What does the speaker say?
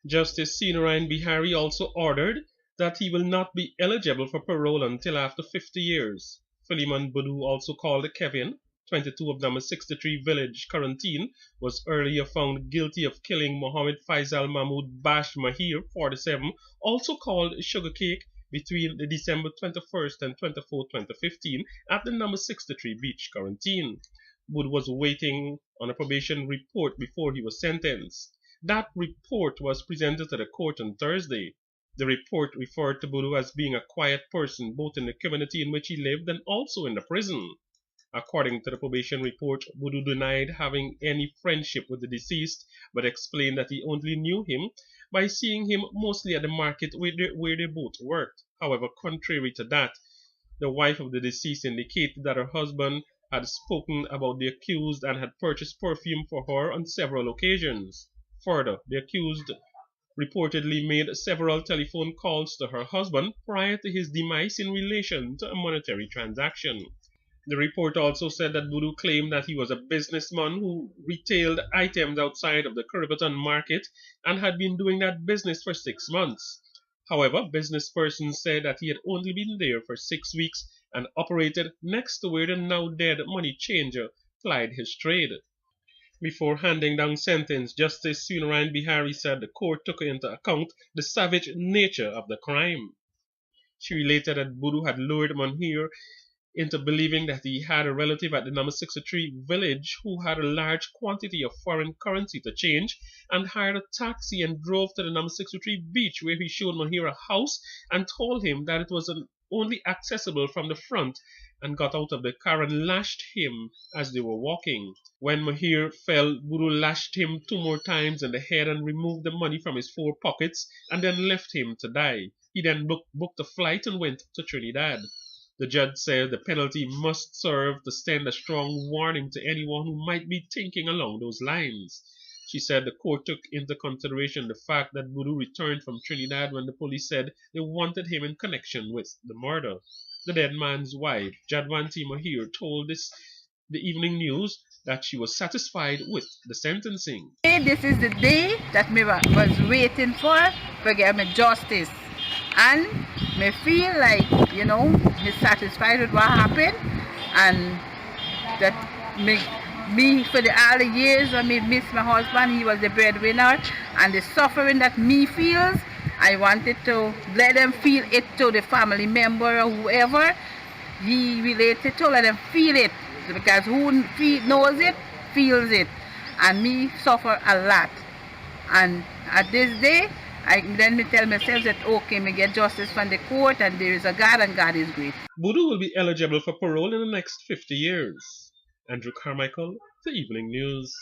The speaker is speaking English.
Justice Corentyne Bihari also ordered that he will not be eligible for parole until after 50 years. Philemon Budu, also called Kevin, 22 of number 63 village, Corentyne, was earlier found guilty of killing Mohammed Faisal Mahmood Bash Mahir, 47, also called Sugarcake, between the December 21st and 24th, 2015, at the number 63 beach, Corentyne. Budu was waiting on a probation report before he was sentenced. That report was presented to the court on Thursday. The report referred to Budu as being a quiet person both in the community in which he lived and also in the prison. According to the probation report, Budu denied having any friendship with the deceased, but explained that he only knew him by seeing him mostly at the market where they both worked. However, contrary to that, the wife of the deceased indicated that her husband had spoken about the accused and had purchased perfume for her on several occasions. Further, the accused reportedly made several telephone calls to her husband prior to his demise in relation to a monetary transaction. The report also said that Budu claimed that he was a businessman who retailed items outside of the Curriverton market and had been doing that business for 6 months. However, business persons said that he had only been there for 6 weeks and operated next to where the now dead money changer plied his trade. Before handing down sentence, Justice Corentyne Bihari said the court took into account the savage nature of the crime. She related that Budu had lured Manhir into believing that he had a relative at the number 63 village who had a large quantity of foreign currency to change, and hired a taxi and drove to the number 63 beach, where he showed Manhir a house and told him that it was only accessible from the front, and got out of the car and lashed him as they were walking. When Mahir fell, Budu lashed him 2 more times in the head and removed the money from his 4 pockets and then left him to die. He then booked a flight and went to Trinidad. The judge said the penalty must serve to send a strong warning to anyone who might be thinking along those lines. She said the court took into consideration the fact that Budu returned from Trinidad when the police said they wanted him in connection with the murder. The dead man's wife, Jadwanti Mahir, told the Evening News that she was satisfied with the sentencing. This is the day that me was waiting for get me justice. And me feel like, me satisfied with what happened, and that me for all the years when me miss my husband, he was the breadwinner, and the suffering that me feels, I wanted to let them feel it to the family member or whoever he related to, let them feel it, because who knows it, feels it, and me suffer a lot. And at this day, then me tell myself that okay, me get justice from the court, and there is a God, and God is great. Budu will be eligible for parole in the next 50 years. Andrew Carmichael, The Evening News.